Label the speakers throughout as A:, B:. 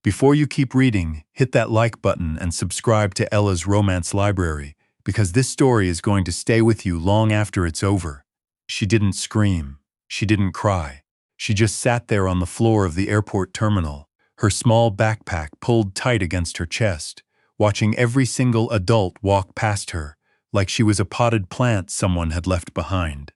A: Before you keep reading, hit that like button and subscribe to Ella's Romance Library, because this story is going to stay with you long after it's over. She didn't scream. She didn't cry. She just sat there on the floor of the airport terminal, her small backpack pulled tight against her chest, watching every single adult walk past her, like she was a potted plant someone had left behind.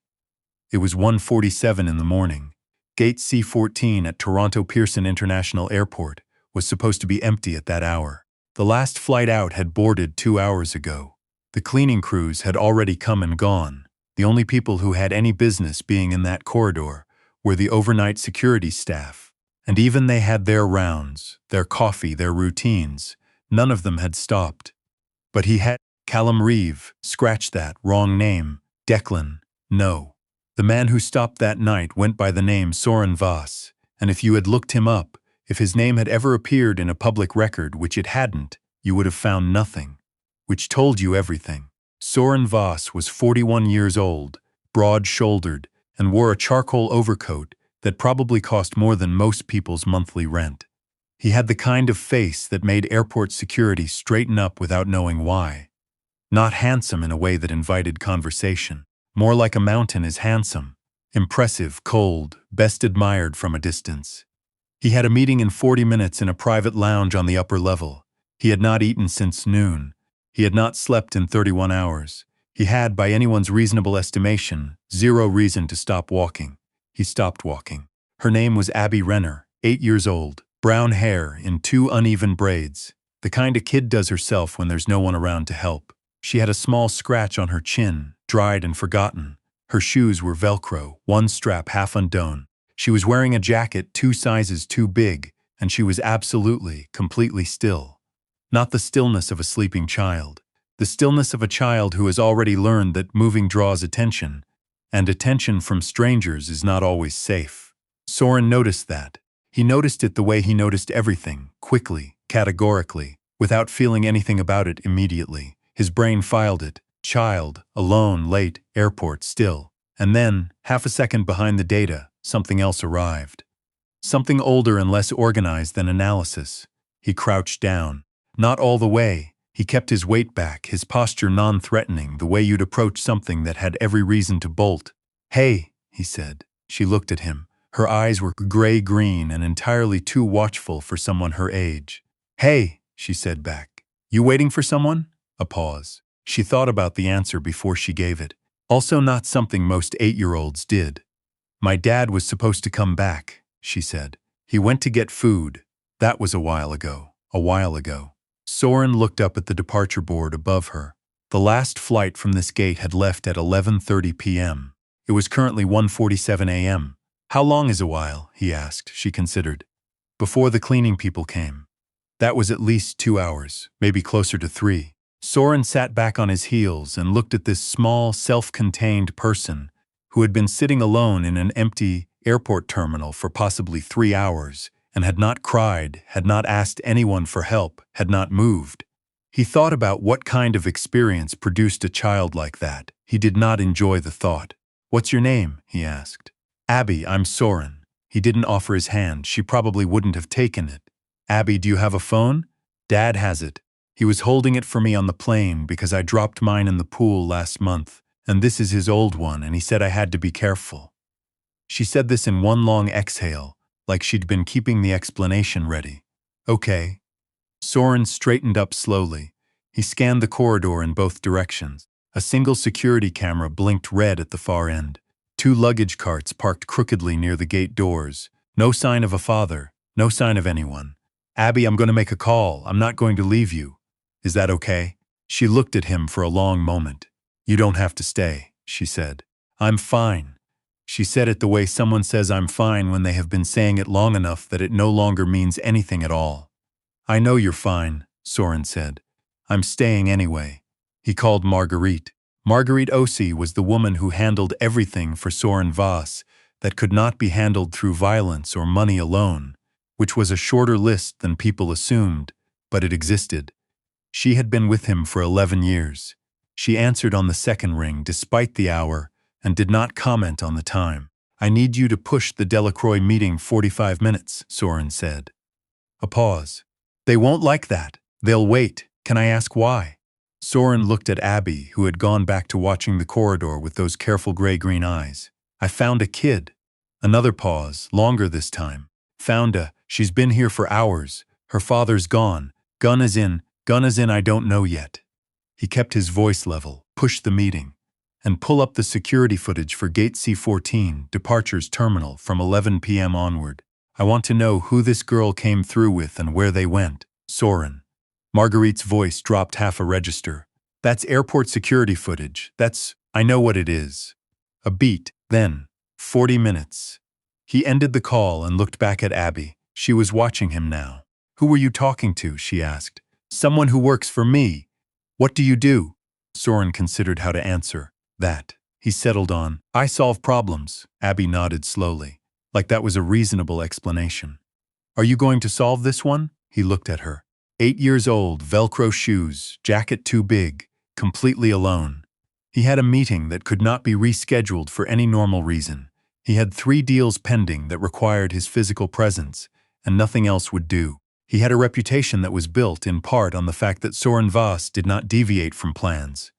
A: It was 1:47 in the morning. Gate C-14 at Toronto Pearson International Airport was supposed to be empty at that hour. The last flight out had boarded 2 hours ago. The cleaning crews had already come and gone. The only people who had any business being in that corridor were the overnight security staff. And even they had their rounds, their coffee, their routines. None of them had stopped. But he had. Callum Reeve, scratch that, wrong name. Declan, no. The man who stopped that night went by the name Soren Voss, and if you had looked him up, if his name had ever appeared in a public record, which it hadn't, you would have found nothing. Which told you everything. Soren Voss was 41 years old, broad-shouldered, and wore a charcoal overcoat that probably cost more than most people's monthly rent. He had the kind of face that made airport security straighten up without knowing why. Not handsome in a way that invited conversation. More like a mountain is handsome. Impressive, cold, best admired from a distance. He had a meeting in 40 minutes in a private lounge on the upper level. He had not eaten since noon. He had not slept in 31 hours. He had, by anyone's reasonable estimation, zero reason to stop walking. He stopped walking. Her name was Abby Renner, 8 years old, brown hair in 2 uneven braids, the kind a kid does herself when there's no one around to help. She had a small scratch on her chin, dried and forgotten. Her shoes were Velcro, one strap half undone. She was wearing a jacket 2 sizes too big, and she was absolutely, completely still. Not the stillness of a sleeping child. The stillness of a child who has already learned that moving draws attention, and attention from strangers is not always safe. Soren noticed that. He noticed it the way he noticed everything, quickly, categorically, without feeling anything about it immediately. His brain filed it. Child, alone, late, airport, still. And then, half a second behind the data, something else arrived. Something older and less organized than analysis. He crouched down. Not all the way. He kept his weight back, his posture non-threatening, the way you'd approach something that had every reason to bolt. "Hey," he said. She looked at him. Her eyes were gray-green and entirely too watchful for someone her age. "Hey," she said back. "You waiting for someone?" A pause. She thought about the answer before she gave it. Also not something most 8-year-olds did. "My dad was supposed to come back," she said. "He went to get food. That was a while ago. A while ago." Soren looked up at the departure board above her. The last flight from this gate had left at 11:30 p.m. It was currently 1:47 a.m. "How long is a while?" he asked. She considered. "Before the cleaning people came." That was at least 2 hours, maybe closer to 3. Soren sat back on his heels and looked at this small, self-contained person who had been sitting alone in an empty airport terminal for possibly 3 hours and had not cried, had not asked anyone for help, had not moved. He thought about what kind of experience produced a child like that. He did not enjoy the thought. "What's your name?" he asked. "Abby, I'm Soren." He didn't offer his hand. She probably wouldn't have taken it. "Abby, do you have a phone?" "Dad has it. He was holding it for me on the plane because I dropped mine in the pool last month, and this is his old one, and he said I had to be careful." She said this in one long exhale, like she'd been keeping the explanation ready. "Okay." Soren straightened up slowly. He scanned the corridor in both directions. A single security camera blinked red at the far end. 2 luggage carts parked crookedly near the gate doors. No sign of a father, no sign of anyone. "Abby, I'm going to make a call. I'm not going to leave you. Is that okay?" She looked at him for a long moment. "You don't have to stay," she said. "I'm fine." She said it the way someone says I'm fine when they have been saying it long enough that it no longer means anything at all. "I know you're fine," Soren said. "I'm staying anyway." He called Marguerite. Marguerite Osi was the woman who handled everything for Soren Voss that could not be handled through violence or money alone, which was a shorter list than people assumed, but it existed. She had been with him for 11 years. She answered on the second ring despite the hour and did not comment on the time. "I need you to push the Delacroix meeting 45 minutes, Soren said. A pause. They won't like that. They'll wait. Can I ask why? Soren looked at Abby, who had gone back to watching the corridor with those careful gray-green eyes. I found a kid. Another pause, longer this time. She's been here for hours. Her father's gone. Gun is in, I don't know yet. He kept his voice level, pushed the meeting. And pull up the security footage for Gate C14, Departures Terminal, from 11 p.m. onward. I want to know who this girl came through with and where they went. Soren. Marguerite's voice dropped half a register. That's airport security footage. I know what it is. A beat, then. 40 minutes. He ended the call and looked back at Abby. She was watching him now. Who were you talking to? She asked. Someone who works for me. What do you do? Soren considered how to answer. That. He settled on. I solve problems. Abby nodded slowly, like that was a reasonable explanation. Are you going to solve this one? He looked at her. 8 years old, Velcro shoes, jacket too big, completely alone. He had a meeting that could not be rescheduled for any normal reason. He had 3 deals pending that required his physical presence, and nothing else would do. He had a reputation that was built in part on the fact that Soren Voss did not deviate from plans.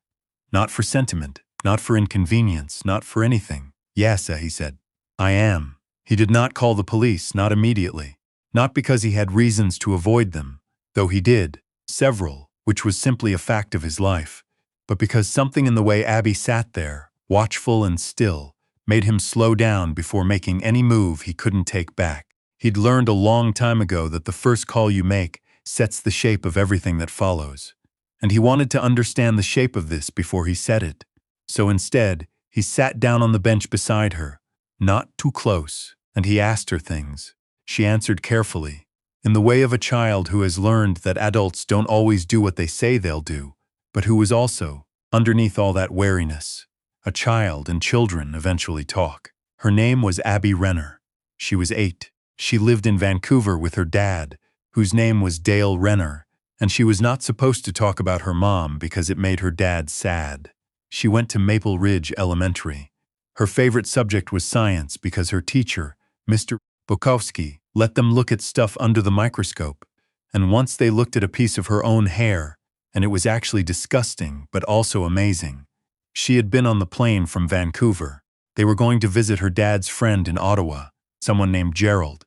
A: Not for sentiment, not for inconvenience, not for anything. Yes, he said. I am. He did not call the police, not immediately. Not because he had reasons to avoid them, though he did, several, which was simply a fact of his life, but because something in the way Abby sat there, watchful and still, made him slow down before making any move he couldn't take back. He'd learned a long time ago that the first call you make sets the shape of everything that follows. And he wanted to understand the shape of this before he said it. So instead, he sat down on the bench beside her, not too close, and he asked her things. She answered carefully, in the way of a child who has learned that adults don't always do what they say they'll do, but who was also, underneath all that wariness, a child, and children eventually talk. Her name was Abby Renner. She was 8. She lived in Vancouver with her dad, whose name was Dale Renner, and she was not supposed to talk about her mom because it made her dad sad. She went to Maple Ridge Elementary. Her favorite subject was science because her teacher, Mr. Bukowski, let them look at stuff under the microscope, and once they looked at a piece of her own hair, and it was actually disgusting but also amazing. She had been on the plane from Vancouver. They were going to visit her dad's friend in Ottawa, someone named Gerald.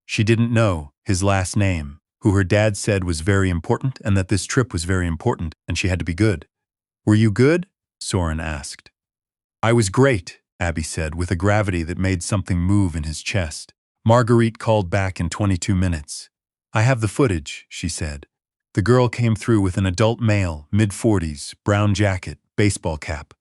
A: She didn't know his last name, who her dad said was very important and that this trip was very important and she had to be good. Were you good? Soren asked. I was great, Abby said with a gravity that made something move in his chest. Marguerite called back in 22 minutes. I have the footage, she said. The girl came through with an adult male, mid-40s, brown jacket, baseball cap.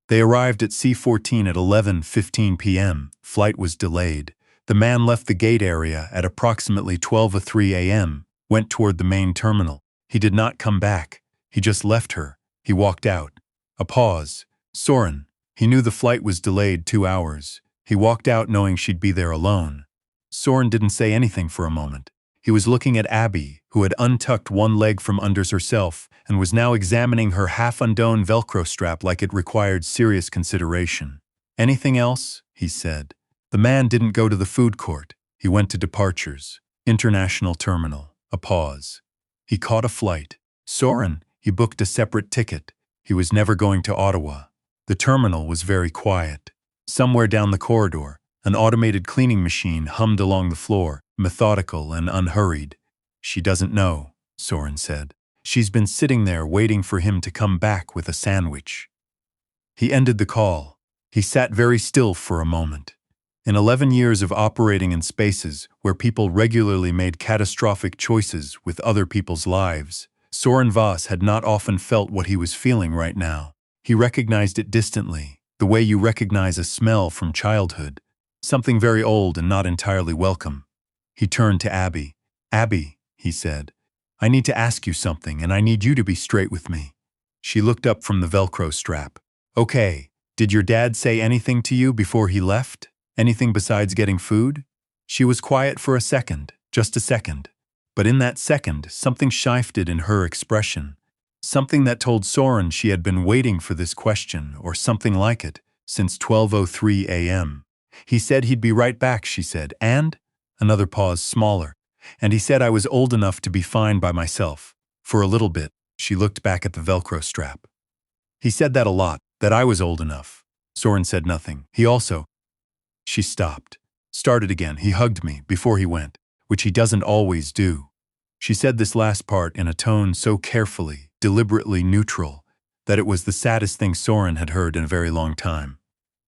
A: They arrived at C14 at 11:15 p.m. Flight was delayed. The man left the gate area at approximately 12:03 a.m., went toward the main terminal. He did not come back. He just left her. He walked out. A pause. Soren. He knew the flight was delayed 2 hours. He walked out knowing she'd be there alone. Soren didn't say anything for a moment. He was looking at Abby, who had untucked one leg from under herself and was now examining her half-undone Velcro strap like it required serious consideration. Anything else? He said. The man didn't go to the food court. He went to Departures. International Terminal. A pause. He caught a flight. Soren. He booked a separate ticket. He was never going to Ottawa. The terminal was very quiet. Somewhere down the corridor, an automated cleaning machine hummed along the floor, methodical and unhurried. She doesn't know, Soren said. She's been sitting there waiting for him to come back with a sandwich. He ended the call. He sat very still for a moment. In 11 years of operating in spaces where people regularly made catastrophic choices with other people's lives, Soren Voss had not often felt what he was feeling right now. He recognized it distantly, the way you recognize a smell from childhood, something very old and not entirely welcome. He turned to Abby. Abby, he said, I need to ask you something and I need you to be straight with me. She looked up from the Velcro strap. Okay, did your dad say anything to you before he left? Anything besides getting food? She was quiet for a second, just a second. But in that second, something shifted in her expression. Something that told Soren she had been waiting for this question, or something like it, since 12:03 a.m. He said he'd be right back, she said, and? Another pause, smaller. And he said I was old enough to be fine by myself. For a little bit, she looked back at the Velcro strap. He said that a lot, that I was old enough. Soren said nothing. He also... She stopped. Started again. He hugged me before he went, which he doesn't always do. She said this last part in a tone so carefully, deliberately neutral, that it was the saddest thing Soren had heard in a very long time.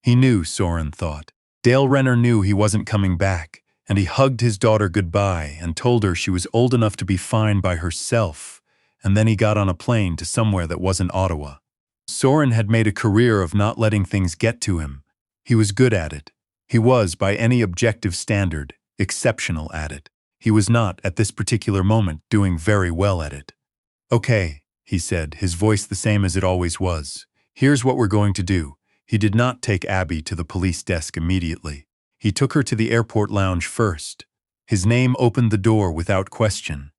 A: He knew, Soren thought. Dale Renner knew he wasn't coming back, and he hugged his daughter goodbye and told her she was old enough to be fine by herself, and then he got on a plane to somewhere that wasn't Ottawa. Soren had made a career of not letting things get to him. He was good at it. He was, by any objective standard, exceptional at it. He was not, at this particular moment, doing very well at it. "Okay," he said, his voice the same as it always was. "Here's what we're going to do." He did not take Abby to the police desk immediately. He took her to the airport lounge first. His name opened the door without question.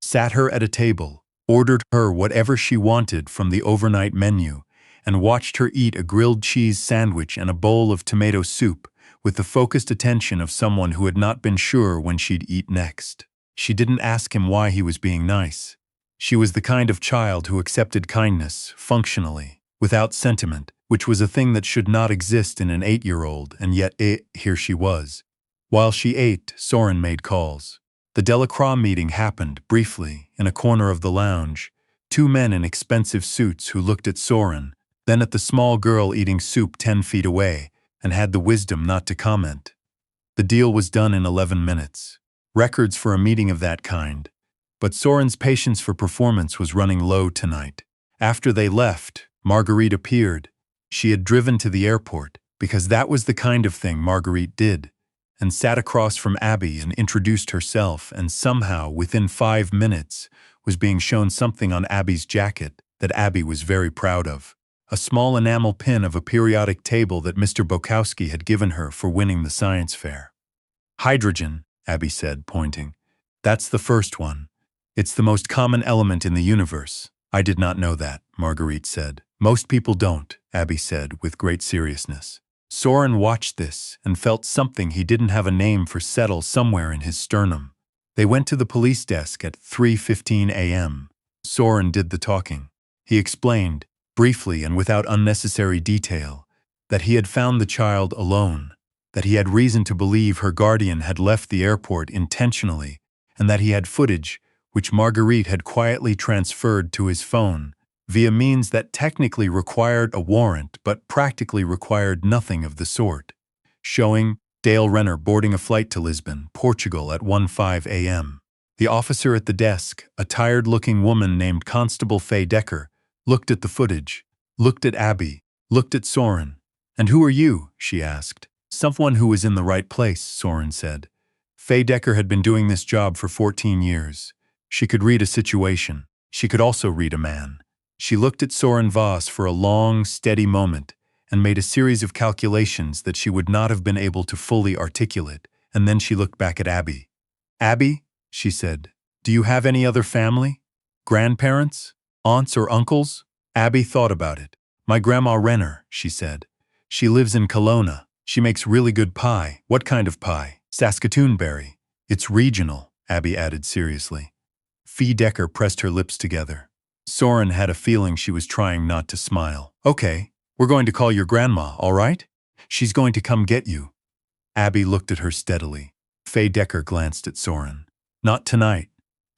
A: Sat her at a table, ordered her whatever she wanted from the overnight menu, and watched her eat a grilled cheese sandwich and a bowl of tomato soup with the focused attention of someone who had not been sure when she'd eat next. She didn't ask him why he was being nice. She was the kind of child who accepted kindness, functionally, without sentiment, which was a thing that should not exist in an 8-year-old, and yet here she was. While she ate, Soren made calls. The Delacroix meeting happened, briefly, in a corner of the lounge. 2 men in expensive suits who looked at Soren, then at the small girl eating soup 10 feet away, and had the wisdom not to comment. The deal was done in 11 minutes. Records for a meeting of that kind. But Soren's patience for performance was running low tonight. After they left, Marguerite appeared. She had driven to the airport, because that was the kind of thing Marguerite did, and sat across from Abby and introduced herself, and somehow, within 5 minutes, was being shown something on Abby's jacket that Abby was very proud of. A small enamel pin of a periodic table that Mr. Bukowski had given her for winning the science fair. "Hydrogen," Abby said, pointing. "That's the first one. It's the most common element in the universe." "I did not know that," Marguerite said. "Most people don't," Abby said with great seriousness. Soren watched this and felt something he didn't have a name for settle somewhere in his sternum. They went to the police desk at 3:15 a.m. Soren did the talking. He explained, briefly and without unnecessary detail, that he had found the child alone, that he had reason to believe her guardian had left the airport intentionally, and that he had footage which Marguerite had quietly transferred to his phone, via means that technically required a warrant but practically required nothing of the sort, showing Dale Renner boarding a flight to Lisbon, Portugal at 1:05 a.m. The officer at the desk, a tired-looking woman named Constable Faye Decker, looked at the footage, looked at Abby, looked at Soren. "And who are you?" she asked. "Someone who was in the right place," Soren said. Faye Decker had been doing this job for 14 years. She could read a situation. She could also read a man. She looked at Soren Voss for a long, steady moment and made a series of calculations that she would not have been able to fully articulate, and then she looked back at Abby. "Abby," she said, "do you have any other family? Grandparents? Aunts or uncles?" Abby thought about it. "My grandma Renner," she said. "She lives in Kelowna. She makes really good pie." "What kind of pie?" "Saskatoon berry. It's regional," Abby added seriously. Faye Decker pressed her lips together. Soren had a feeling she was trying not to smile. "Okay, we're going to call your grandma, all right? She's going to come get you." Abby looked at her steadily. Faye Decker glanced at Soren. "Not tonight,"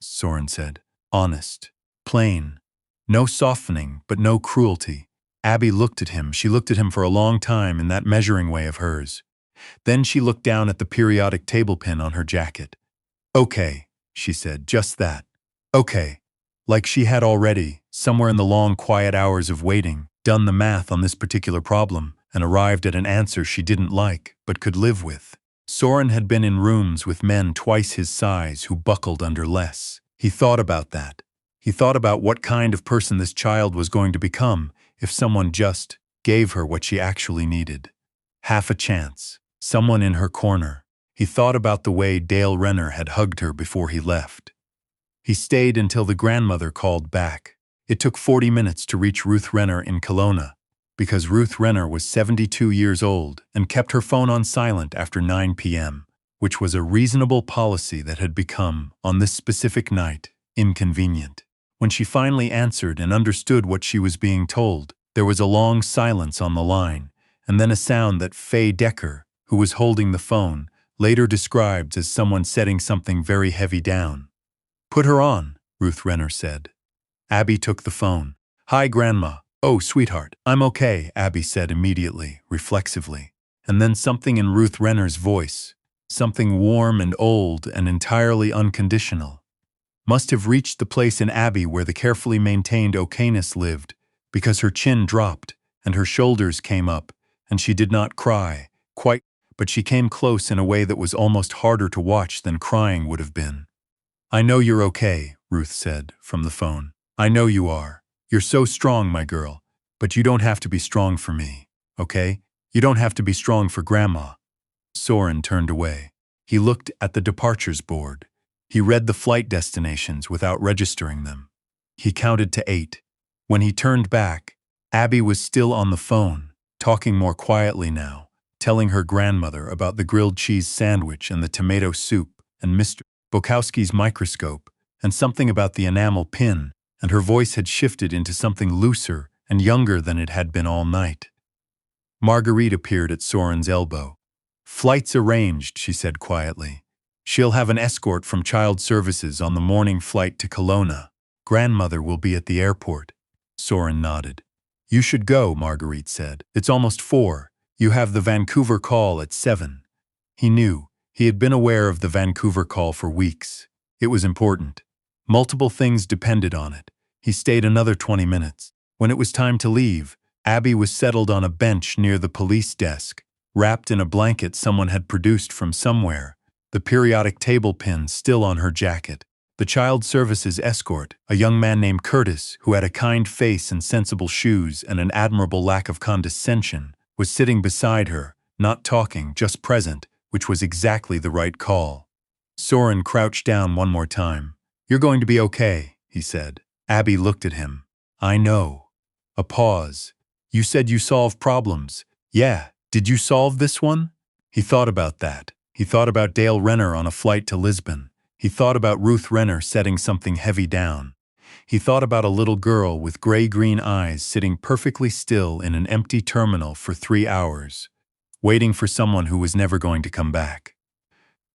A: Soren said. "Honest. Plain. No softening, but no cruelty." Abby looked at him. She looked at him for a long time in that measuring way of hers. Then she looked down at the periodic table pin on her jacket. "Okay," she said, "just that. Okay." Like she had already, somewhere in the long quiet hours of waiting, done the math on this particular problem and arrived at an answer she didn't like, but could live with. Soren had been in rooms with men twice his size who buckled under less. He thought about that. He thought about what kind of person this child was going to become if someone just gave her what she actually needed. Half a chance. Someone in her corner. He thought about the way Dale Renner had hugged her before he left. He stayed until the grandmother called back. It took 40 minutes to reach Ruth Renner in Kelowna, because Ruth Renner was 72 years old and kept her phone on silent after 9 p.m. which was a reasonable policy that had become, on this specific night, inconvenient. When she finally answered and understood what she was being told, there was a long silence on the line, and then a sound that Faye Decker, who was holding the phone, later described as someone setting something very heavy down. "Put her on," Ruth Renner said. Abby took the phone. "Hi, Grandma." "Oh, sweetheart, I'm okay," Abby said immediately, reflexively. And then something in Ruth Renner's voice, something warm and old and entirely unconditional, must have reached the place in Abby where the carefully maintained okayness lived, because her chin dropped and her shoulders came up, and she did not cry, quite, but she came close in a way that was almost harder to watch than crying would have been. "I know you're okay," Ruth said from the phone. "I know you are. You're so strong, my girl, but you don't have to be strong for me, okay? You don't have to be strong for Grandma." Soren turned away. He looked at the departures board. He read the flight destinations without registering them. He counted to 8. When he turned back, Abby was still on the phone, talking more quietly now, telling her grandmother about the grilled cheese sandwich and the tomato soup and Mr. Bukowski's microscope and something about the enamel pin, and her voice had shifted into something looser and younger than it had been all night. Marguerite appeared at Soren's elbow. "Flight's arranged," she said quietly. "She'll have an escort from Child Services on the morning flight to Kelowna. Grandmother will be at the airport." Soren nodded. "You should go," Marguerite said. "It's almost 4. You have the Vancouver call at 7. He knew. He had been aware of the Vancouver call for weeks. It was important. Multiple things depended on it. He stayed another 20 minutes. When it was time to leave, Abby was settled on a bench near the police desk, wrapped in a blanket someone had produced from somewhere, the periodic table pin still on her jacket. The Child Services escort, a young man named Curtis, who had a kind face and sensible shoes and an admirable lack of condescension, was sitting beside her, not talking, just present, which was exactly the right call. Soren crouched down one more time. "You're going to be okay," he said. Abby looked at him. "I know." A pause. "You said you solve problems." "Yeah, did you solve this one?" He thought about that. He thought about Dale Renner on a flight to Lisbon. He thought about Ruth Renner setting something heavy down. He thought about a little girl with gray-green eyes sitting perfectly still in an empty terminal for 3 hours, waiting for someone who was never going to come back.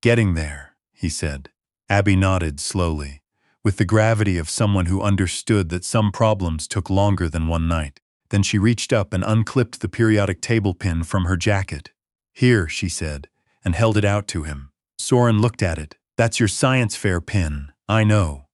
A: "Getting there," he said. Abby nodded slowly, with the gravity of someone who understood that some problems took longer than one night. Then she reached up and unclipped the periodic table pin from her jacket. "Here," she said, and held it out to him. Soren looked at it. "That's your science fair pin, I know."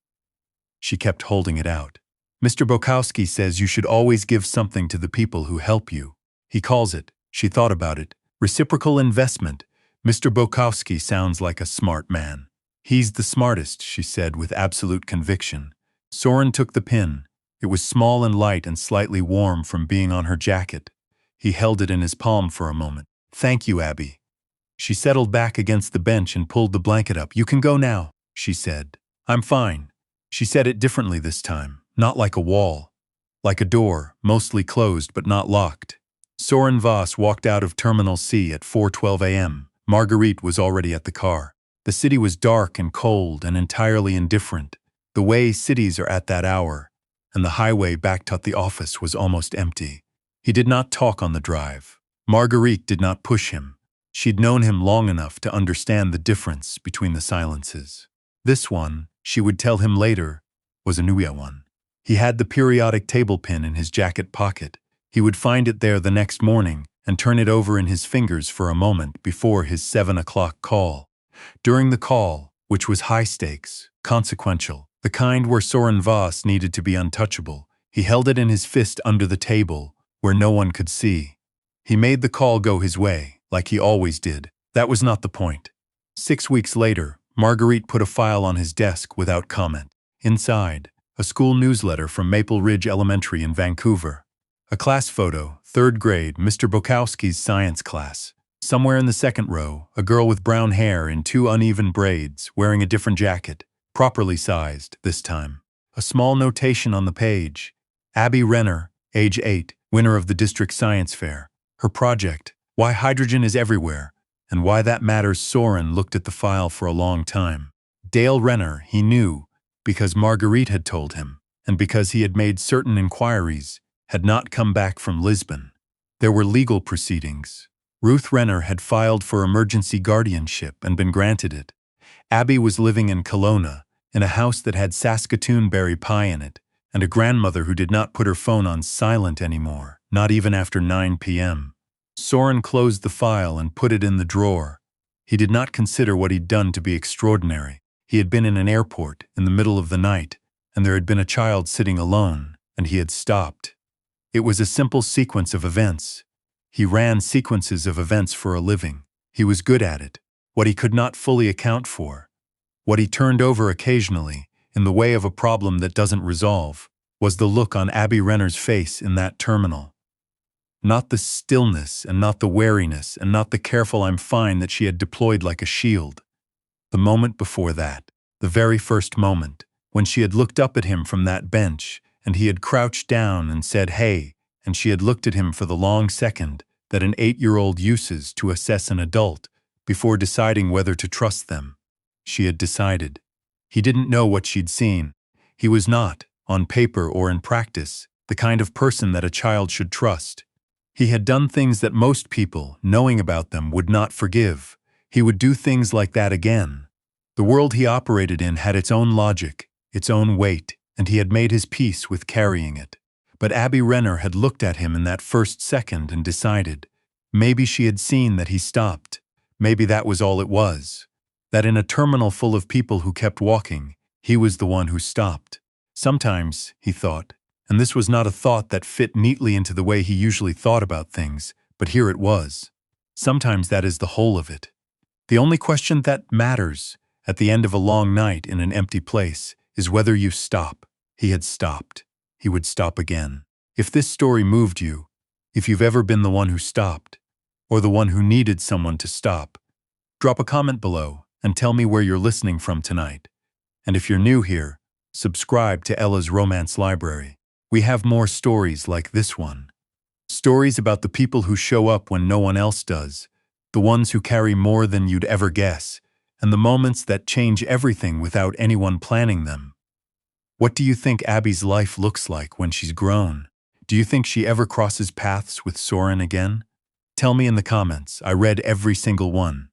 A: She kept holding it out. "Mr. Bukowski says you should always give something to the people who help you. He calls it," she thought about it, "reciprocal investment." Mr. Bukowski sounds like a smart man. "He's the smartest," she said with absolute conviction. Soren took the pin. It was small and light and slightly warm from being on her jacket. He held it in his palm for a moment. "Thank you, Abby." She settled back against the bench and pulled the blanket up. "You can go now," she said. "I'm fine." She said it differently this time, not like a wall. Like a door, mostly closed but not locked. Soren Voss walked out of Terminal C at 4:12 a.m. Marguerite was already at the car. The city was dark and cold and entirely indifferent, the way cities are at that hour, and the highway back to the office was almost empty. He did not talk on the drive. Marguerite did not push him. She'd known him long enough to understand the difference between the silences. This one, she would tell him later, was a new one. He had the periodic table pin in his jacket pocket. He would find it there the next morning and turn it over in his fingers for a moment before his 7 o'clock call. During the call, which was high stakes, consequential, the kind where Soren Voss needed to be untouchable, he held it in his fist under the table, where no one could see. He made the call go his way, like he always did. That was not the point. 6 weeks later, Marguerite put a file on his desk without comment. Inside, a school newsletter from Maple Ridge Elementary in Vancouver. A class photo, 3rd grade, Mr. Bukowski's science class. Somewhere in the second row, a girl with brown hair in 2 uneven braids, wearing a different jacket, properly sized this time. A small notation on the page. Abby Renner, age 8, winner of the district science fair. Her project, Why Hydrogen is Everywhere, And why that matters, Soren looked at the file for a long time. Dale Renner, he knew, because Marguerite had told him, and because he had made certain inquiries, had not come back from Lisbon. There were legal proceedings. Ruth Renner had filed for emergency guardianship and been granted it. Abby was living in Kelowna, in a house that had Saskatoon berry pie in it, and a grandmother who did not put her phone on silent anymore, not even after 9 p.m. Soren closed the file and put it in the drawer. He did not consider what he'd done to be extraordinary. He had been in an airport in the middle of the night, and there had been a child sitting alone, and he had stopped. It was a simple sequence of events. He ran sequences of events for a living. He was good at it. What he could not fully account for, what he turned over occasionally, in the way of a problem that doesn't resolve, was the look on Abby Renner's face in that terminal. Not the stillness and not the wariness and not the careful "I'm fine" that she had deployed like a shield. The moment before that, the very first moment, when she had looked up at him from that bench and he had crouched down and said, "Hey," and she had looked at him for the long second that an 8-year-old uses to assess an adult before deciding whether to trust them. She had decided. He didn't know what she'd seen. He was not, on paper or in practice, the kind of person that a child should trust. He had done things that most people, knowing about them, would not forgive. He would do things like that again. The world he operated in had its own logic, its own weight, and he had made his peace with carrying it. But Abby Renner had looked at him in that first second and decided. Maybe she had seen that he stopped. Maybe that was all it was. That in a terminal full of people who kept walking, he was the one who stopped. Sometimes, he thought, and this was not a thought that fit neatly into the way he usually thought about things, but here it was. Sometimes that is the whole of it. The only question that matters, at the end of a long night in an empty place, is whether you stop. He had stopped. He would stop again. If this story moved you, if you've ever been the one who stopped, or the one who needed someone to stop, drop a comment below and tell me where you're listening from tonight. And if you're new here, subscribe to Ella's Romance Library. We have more stories like this one. Stories about the people who show up when no one else does, the ones who carry more than you'd ever guess, and the moments that change everything without anyone planning them. What do you think Abby's life looks like when she's grown? Do you think she ever crosses paths with Soren again? Tell me in the comments. I read every single one.